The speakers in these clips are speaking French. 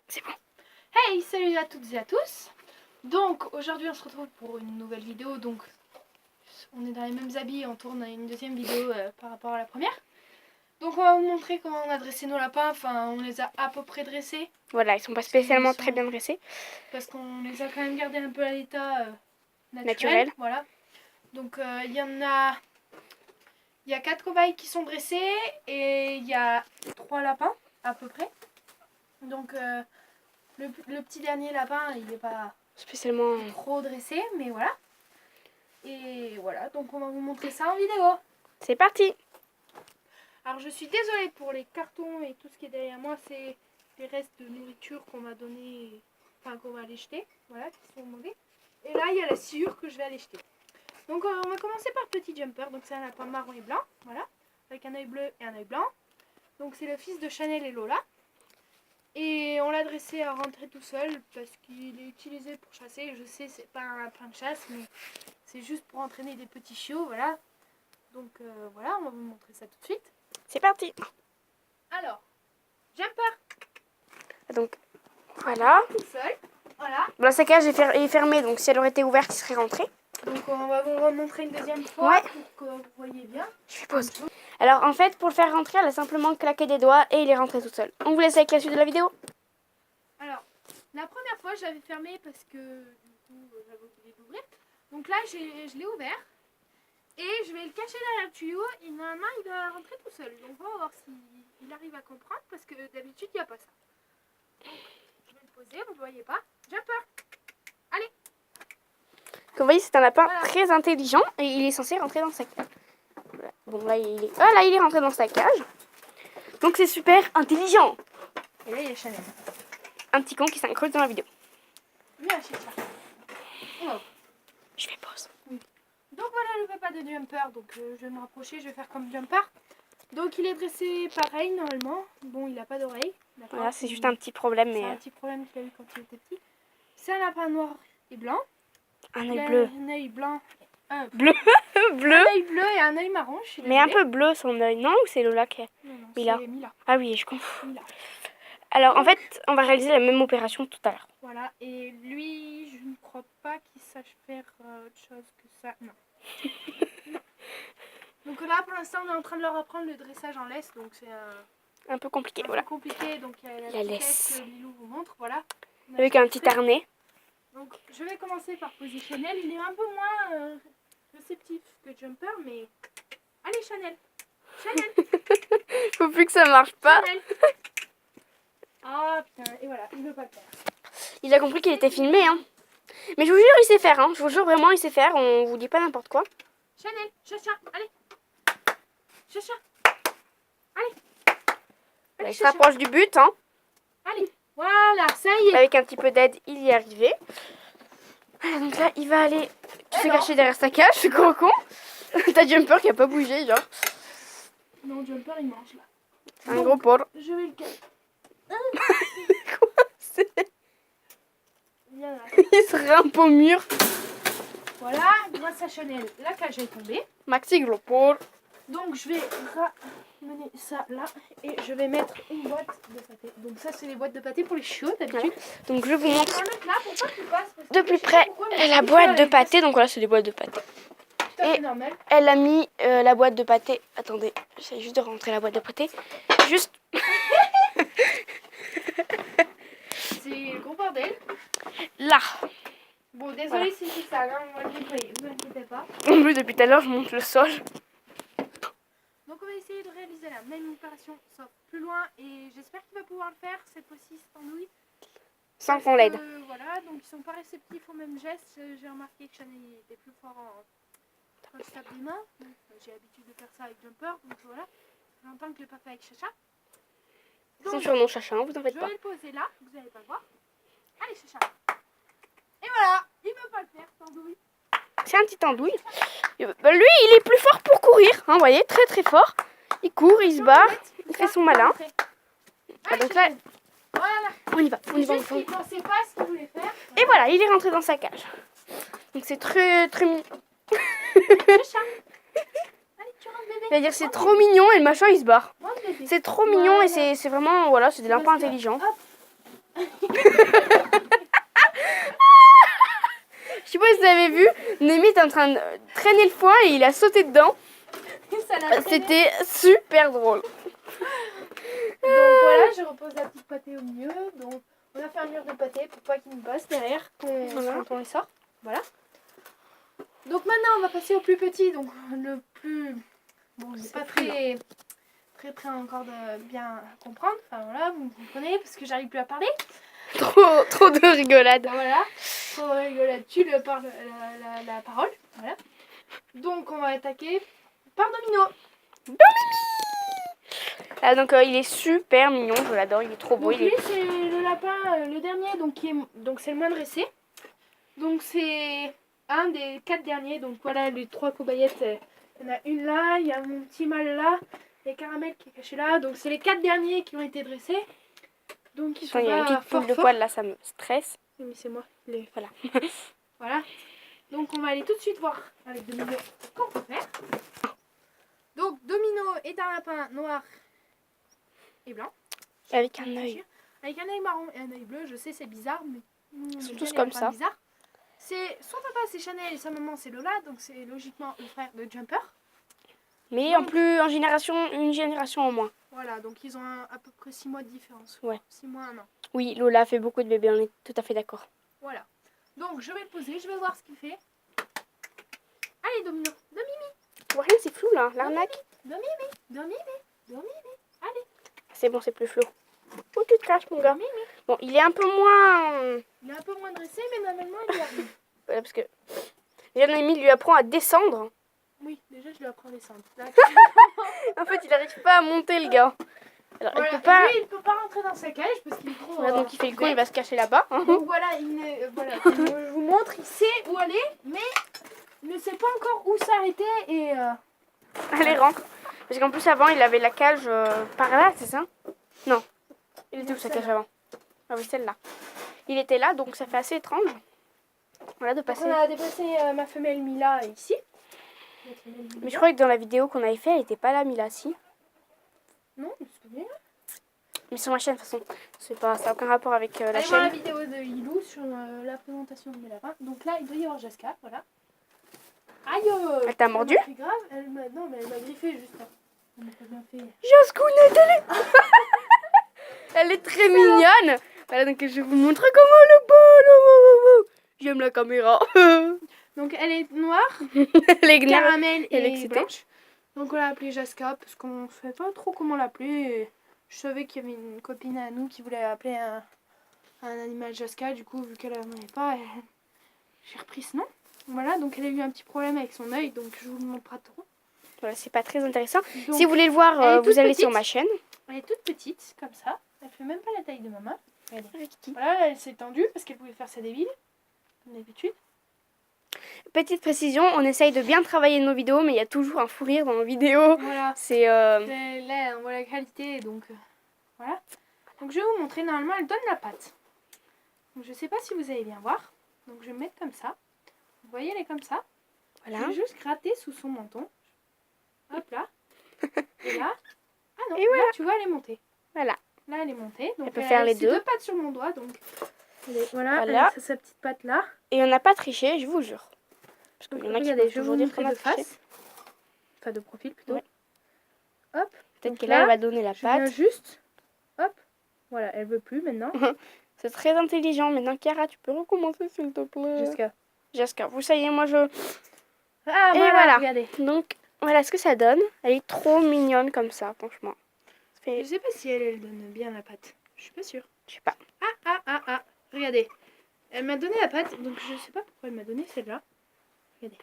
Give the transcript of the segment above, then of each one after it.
C'est bon. Hey, salut à toutes et à tous. Donc aujourd'hui on se retrouve pour une nouvelle vidéo. Donc on est dans les mêmes habits, on tourne une deuxième vidéo par rapport à la première. Donc on va vous montrer comment on a dressé nos lapins. Enfin, on les a à peu près dressés. Voilà, ils sont pas spécialement très bien dressés. Parce qu'on les a quand même gardés un peu à l'état Naturel. Voilà. Donc il y a 4 cobayes qui sont dressés et il y a 3 lapins à peu près. Donc le petit dernier lapin, il n'est pas Spécialement trop dressé, mais voilà. Et voilà, donc on va vous montrer ça en vidéo. C'est parti. Alors je suis désolée pour les cartons et tout ce qui est derrière moi, c'est des restes de nourriture qu'on m'a donné, enfin qu'on va aller jeter, voilà, qui sont mauvais. Et là il y a la sciure que je vais aller jeter. Donc on va commencer par Petit Jumper, donc c'est un lapin marron et blanc, voilà, avec un œil bleu et un œil blanc. Donc c'est le fils de Chanel et Lola. Et on l'a dressé à rentrer tout seul parce qu'il est utilisé pour chasser. Je sais, c'est pas un lapin de chasse, mais c'est juste pour entraîner des petits chiots, voilà. Donc voilà, on va vous montrer ça tout de suite. C'est parti. Alors, Jumper. Donc voilà. Tout seul, voilà. Bon, la saccage est fermée, donc si elle aurait été ouverte, il serait rentré. Donc on va vous remontrer une deuxième fois Ouais. pour que vous voyez bien. Je fais pause. Alors en fait, pour le faire rentrer, elle a simplement claqué des doigts et il est rentré tout seul. On vous laisse avec la suite de la vidéo. Alors, la première fois, je l'avais fermé parce que du coup, j'avais oublié d'ouvrir. Donc là, je l'ai ouvert. Et je vais le cacher derrière le tuyau et normalement il va rentrer tout seul. Donc on va voir s'il arrive à comprendre parce que d'habitude il n'y a pas ça. Donc je vais le poser, vous ne voyez pas. Jumper. Allez. Comme vous voyez, c'est un lapin Voilà. très intelligent et il est censé rentrer dans sa cage. Voilà. Bon là il est rentré dans sa cage. Donc c'est super intelligent. Et là il y a Chanel. Un petit con qui s'incruste dans la vidéo. Viens chez ça. Oh. Je fais pause. Donc voilà le papa de Jumper. Donc je vais me rapprocher, je vais faire comme Jumper. Donc il est dressé pareil normalement. Bon, il n'a pas d'oreille. Voilà, c'est juste un petit problème, C'est mais un petit problème qu'il a eu quand il était petit. C'est un lapin noir et blanc. un Il œil a bleu. un œil blanc. Bleu. Bleu. Un œil bleu et un œil marron. Je suis Mais un désolée. peu bleu son œil, non? Ou c'est Lola qui est Non, non, Mila? c'est Mila. Ah oui, je confonds. Mila. Alors en fait, on va réaliser la même opération tout à l'heure. Voilà, et lui, je ne crois pas qu'il sache faire autre chose que ça. Non. Non. Donc là, pour l'instant, on est en train de leur apprendre le dressage en laisse, donc c'est Un peu compliqué, un voilà. peu compliqué. Donc il y a la La petite laisse. laisse que Lilou vous montre, voilà. Avec un petit harnais. Donc je vais commencer par poser Chanel. Il est un peu moins réceptif que Jumper, mais... Allez, Chanel. Chanel. Faut plus que ça marche pas. Chanel. Ah putain, et voilà, il veut pas le faire. Il a compris qu'il était filmé, hein. Mais je vous jure, il sait faire, hein. Je vous jure, vraiment, il sait faire. On vous dit pas n'importe quoi. Chanel, chacha, allez. Chacha. Allez. Là, il se chacha. rapproche du but, hein. Allez, voilà, ça y est. Avec un petit peu d'aide, il y est arrivé. Voilà, donc là, il va aller se cacher derrière sa cage, ce gros con. T'as Jumper qui a pas bougé, genre. Non, Jumper, il mange là. C'est un gros porc. Je vais le cacher. Quoi c'est? Viens là. Il se rampe au mur. Voilà, grâce à Chanel, la cage est tombée. Maxi gros porc. Donc je vais ramener ça là et je vais mettre une boîte de pâté. Donc ça, c'est les boîtes de pâté pour les chiots d'habitude. Donc je vous On montre va mettre là pour pas qu'il passe. Parce que de je plus sais près pas pourquoi, mais la tout boîte ça, de elle pâté. Donc voilà, c'est des boîtes de pâté. est tout à fait normal. Elle a mis la boîte de pâté. Attendez, j'essaie juste de rentrer la boîte de pâté. Juste C'est le gros bordel. là. Bon, désolé si c'est sale, hein, on va le nettoyer, vous inquiétez pas. En plus, depuis tout à l'heure, je monte le sol. Donc on va essayer de réaliser la même opération sauf plus loin et j'espère qu'il va pouvoir le faire cette fois-ci cette andouille. Sans qu'on l'aide. Voilà, donc ils sont pas réceptifs aux mêmes gestes. J'ai remarqué que Chanel était plus fort en tape des mains. J'ai l'habitude de faire ça avec Jumper, donc voilà. Ça fait longtemps que je l'ai pas fait avec Chacha. C'est Donc, sur mon chacha, hein, vous en je faites vais pas. le poser là, vous n'allez pas le voir. Allez Chacha. Et voilà, il veut pas le faire, cette andouille. C'est un petit andouille. Lui, il est plus fort pour courir. Hein, vous voyez, très très fort. Il court, il se barre, il fait son malin. Allez, Donc là, voilà. on y va, on y va. Juste qu'il pensait pas ce qu'il voulait faire. Et voilà, il est rentré dans sa cage. Donc c'est très très mignon. Chacha. Allez, tu rentres bébé. C'est-à-dire c'est trop mignon et le machin il se barre. Rentre bébé. C'est trop mignon et c'est vraiment, voilà, c'est des lapins intelligents. Hop. Je sais pas si vous avez vu, Némi est en train de traîner le foin et il a sauté dedans. Ça l'a traîné. C'était super drôle. Donc voilà, je repose la petite pâtée au milieu. Donc on a fait un mur de pâté pour pas qu'il nous passe derrière quand on les sort. Voilà. Donc maintenant on va passer au plus petit. Donc le plus... Bon, c'est pas très encore de bien comprendre. Enfin voilà, vous comprenez parce que j'arrive plus à parler. Trop de rigolade. Voilà. Pour rigoler là-dessus, la parole. Voilà. Donc on va attaquer par domino. Ah, donc il est super mignon, je l'adore, il est trop beau. Donc lui c'est le lapin, le dernier, donc c'est le moins dressé. Donc c'est un des 4 derniers. Donc voilà les 3 cobayettes. Il y en a une là, il y a mon petit mâle là, il y a Caramel qui est caché là. Donc c'est les 4 derniers qui ont été dressés. Donc ils sont Il y a une pas petite poule fort de poil là, ça me stresse. Oui, mais c'est moi. Voilà. Voilà. Donc on va aller tout de suite voir avec Domino ce qu'on peut faire. Donc Domino est un lapin noir et blanc. Avec un œil. Avec un œil marron et un œil bleu. Je sais c'est bizarre mais Ils sont j'aime tous bien comme les lapins ça. bizarres. C'est son papa c'est Chanel et sa maman c'est Lola, donc c'est logiquement le frère de Jumper. Mais Donc- une génération en moins. Voilà, donc ils ont à peu près 6 mois de différence. Ouais. 6 mois, 1 an. Oui, Lola fait beaucoup de bébés, on est tout à fait d'accord. Voilà. Donc je vais le poser, je vais voir ce qu'il fait. Allez Domino, Ouais, c'est flou là, l'arnaque. Domino. Allez. C'est bon, c'est plus flou. Oh, tu te caches, mon gars. Bon, il est un peu moins. Il est un peu moins dressé, mais normalement il y arrive. Voilà, parce que Jérémy lui apprend à descendre. Oui, déjà je lui apprends à descendre. Là, En fait, il n'arrive pas à monter, le gars. Alors, voilà. il peut pas. Lui, il peut pas rentrer dans sa cage parce qu'il est trop. Voilà, donc il fait le con, il va se cacher là-bas. Hein. Donc voilà, voilà. Je vous montre, il sait où aller, mais il ne sait pas encore où s'arrêter et. Allez, rentre. Parce qu'en plus, avant, il avait la cage par là, c'est ça? Non. Il était où sa cage avant? Ah oui, celle-là. Il était là, donc ça fait assez étrange. Voilà, de Donc, passer. on a déplacé ma femelle Mila ici. Mais je crois que dans la vidéo qu'on avait fait, elle n'était pas là, Mila, si. Non, c'est pas bien. Mais sur ma chaîne, de toute façon. Ça n'a aucun rapport avec la Allez voir la chaîne. vidéo de Ilou sur la présentation de mes lapins. Donc là, il doit y avoir Jaska, voilà. Aïe Elle t'a mordu? C'est grave, non, mais elle m'a griffé juste. Elle m'a pas bien fait. Joscounette, elle est très mignonne. Voilà, donc je vous montre comment elle est belle. J'aime la caméra. Donc elle est noire, Elle est gnarre. caramel elle est et excitée. blanche. Donc on l'a appelée Jaska parce qu'on ne savait pas trop comment l'appeler. Et je savais qu'il y avait une copine à nous qui voulait appeler un animal Jaska. Du coup, vu qu'elle n'en avait pas, j'ai repris ce nom. Voilà, donc elle a eu un petit problème avec son œil, donc je vous le montre pas trop. Voilà, c'est pas très intéressant. Donc, Si vous voulez le voir, elle est vous toute allez petite. sur ma chaîne. elle est toute petite, comme ça. Elle fait même pas la taille de maman. Regardez. Avec qui? Voilà, elle s'est tendue parce qu'elle pouvait faire sa débile, comme d'habitude. Petite précision, on essaye de bien travailler nos vidéos, mais il y a toujours un fou rire dans nos vidéos. Voilà. C'est Là, on voit la qualité, donc voilà. Donc je vais vous montrer, normalement elle donne la pâte. Donc je sais pas si vous allez bien voir. Donc je vais me mettre comme ça. Vous voyez, elle est comme ça. Je voilà. vais juste gratter sous son menton. Hop là. Et là. Ah non, Et voilà. là, tu vois, elle est montée. Voilà. Là, elle est montée. Donc Elle peut faire a les ses deux. pattes sur mon doigt. Donc voilà, Voilà. elle a sa petite patte là. Et on n'a pas triché, je vous jure. Parce qu'il Donc, y en a qui regardez, peuvent je vais toujours vous dire montrer qu'on a de triché. face. Enfin, de profil plutôt. Ouais. Hop. Peut-être Donc que là, elle là, va donner la je viens pâte. juste. Hop. Voilà, elle veut plus maintenant. C'est très intelligent. Maintenant, Chiara, tu peux recommencer, s'il te plaît. Jusqu'à. Jessica, vous savez, moi je... Ah, Et voilà, voilà. regardez. Donc, voilà ce que ça donne. Elle est trop mignonne comme ça, franchement. Ça Je fait... sais pas si elle donne bien la pâte. Je suis pas sûre. Je sais pas. Ah. Regardez. Elle m'a donné la pâte, donc je sais pas pourquoi elle m'a donné celle-là. Regardez.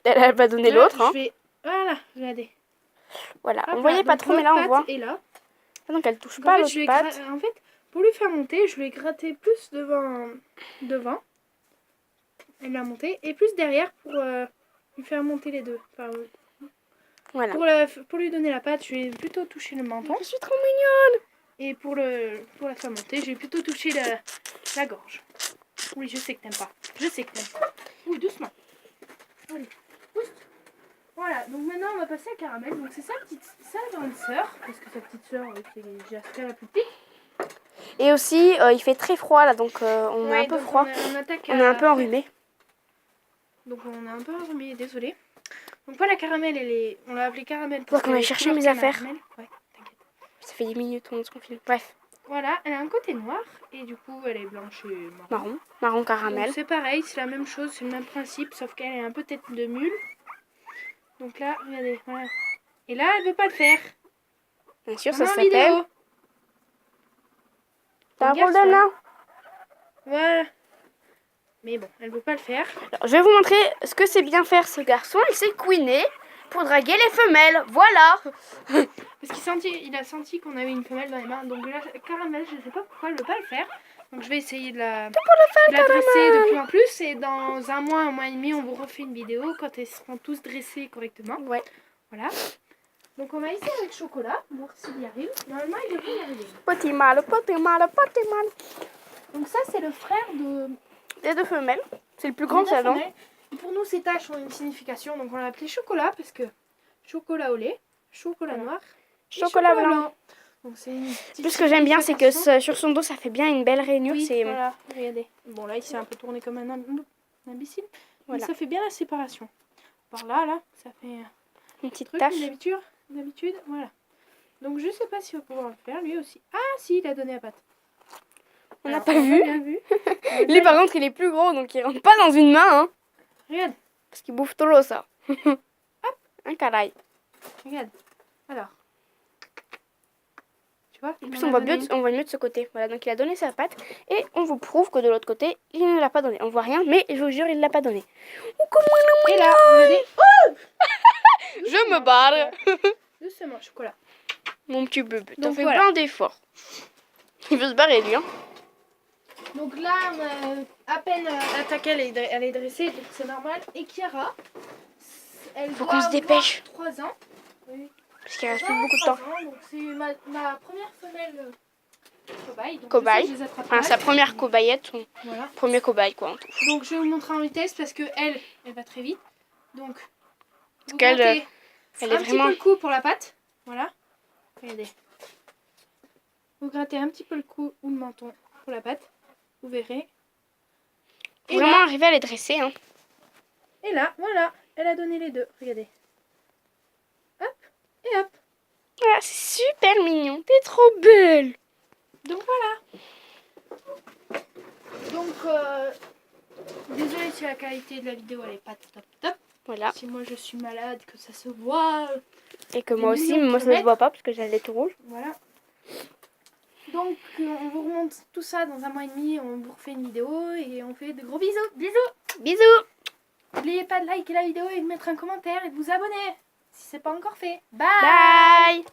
Elle va donner Là, l'autre. Hein. je vais... Voilà, regardez. Voilà. Hop On là, voyait pas donc trop, mais là, on l'autre voit. pâte est là. Ah, donc, elle touche Donc, pas en fait, l'autre pâte. en fait, pour lui faire monter, je vais gratter plus devant. Elle l'a monté. Et plus derrière pour lui faire monter les deux. Enfin, Voilà. pour lui donner la pâte, je vais plutôt toucher le menton. Je suis trop mignonne. Et pour la faire monter, je vais plutôt toucher la gorge. Oui, je sais que t'aimes pas. Je sais que t'aimes pas. Oui, doucement. Allez, pousse. Voilà, donc maintenant on va passer à Caramel. Donc c'est sa grande sœur, parce que sa petite sœur c'est Jaska la plus petite. Et aussi, il fait très froid là, donc on a Ouais, un peu donc froid. attaque On est un peu à- enrhumé. Donc on a un peu enrhumé, désolé. Donc voilà, Caramel, on l'a appelée Caramel Faut parce qu'on qu'elle aille est chercher couleur mes affaires. caramel. Ouais, t'inquiète. Ça fait 10 minutes qu'on filme. Bref, Voilà, elle a un côté noir et du coup elle est blanche et marron. marron caramel. Donc c'est pareil, c'est la même chose, c'est le même principe, sauf qu'elle est un peu tête de mule. Donc là, regardez, voilà. Et là, elle veut pas le faire. Bien sûr, On ça est en s'appelle vidéo. la Regarde ça. Golden. Voilà. Mais bon, elle veut pas le faire. Alors, je vais vous montrer ce que c'est bien faire ce garçon. Il s'est couiné pour draguer les femelles. Voilà. Parce qu'il a senti qu'on avait une femelle dans les mains. Donc là, Caramel, je sais pas pourquoi elle veut pas le faire. Donc je vais essayer de la dresser de plus en plus. Et dans un mois et demi, on vous refait une vidéo quand elles seront tous dressées correctement. Ouais. Voilà. Donc on va essayer avec Chocolat, voir s'il y arrive. Normalement, il devrait y arriver. Petit mâle, petit mâle, petit mâle. Donc ça, c'est le frère de... Les deux femelles. C'est le plus grand, ça, non? Et pour nous, ces taches ont une signification. Donc on l'a appelé Chocolat parce que chocolat au lait, chocolat noir, et Chocolat blanc. Donc c'est une petite Plus ce que j'aime bien, c'est que signification. sur son dos, ça fait bien une belle rainure. Oui, C'est voilà, regardez. Bon là, il s'est un peu tourné comme un imbécile. Voilà. Mais ça fait bien la séparation. Par là, ça fait une petite truc tache. d'habitude, voilà. Donc je sais pas s'il va pouvoir le faire, lui aussi. Ah si, il a donné la patte. On n'a Alors, pas on a vu. bien vu. Lui, par contre, il est plus gros, donc il rentre pas dans une main, hein. Regarde, Parce qu'il bouffe trop, ça. Un caraï. regarde. Alors. Tu vois, En plus, on voit mieux de ce côté. Voilà, donc il a donné sa patte. Et on vous prouve que de l'autre côté, il ne l'a pas donné. On voit rien, mais je vous jure, il ne l'a pas donné. Et là, regardez. Je me barre. Doucement, Chocolat. Mon petit bébé, t'as Donc, fait voilà. plein d'efforts. Il veut se barrer, lui, hein. Donc là, on a à peine attaqué, elle est dressée, donc c'est normal. Et Chiara, elle Faut doit qu'on se avoir dépêche. 3 ans. Oui. Parce qu'il reste plus beaucoup de temps. 3 ans, donc c'est ma première femelle cobaye. Donc Cobaye. je sais que je les attrape Enfin, mal. sa première cobayette, son Voilà. premier cobaye, quoi. En tout. Donc je vais vous montrer en vitesse parce que elle va très vite. Donc, vous qu'elle, grattez elle est un petit vraiment... peu le cou pour la patte. Voilà. Regardez. Vous grattez un petit peu le cou ou le menton pour la patte. Vous verrez. Faut vraiment arriver à les dresser, hein. Et là, voilà, elle a donné les deux. Regardez. Hop, et hop. Voilà, c'est super mignon. T'es trop belle. Donc voilà. Donc, désolée si la qualité de la vidéo elle est pas top. Voilà. Si moi je suis malade, que ça se voit. Et que Des moi aussi, millions de moi ça se kilomètres. voit pas parce que j'ai les tout rouge. Voilà. Donc, on vous remonte tout ça dans un mois et demi. On vous refait une vidéo et on fait de gros bisous. Bisous. Bisous. N'oubliez pas de liker la vidéo et de mettre un commentaire et de vous abonner si c'est pas encore fait. Bye. Bye.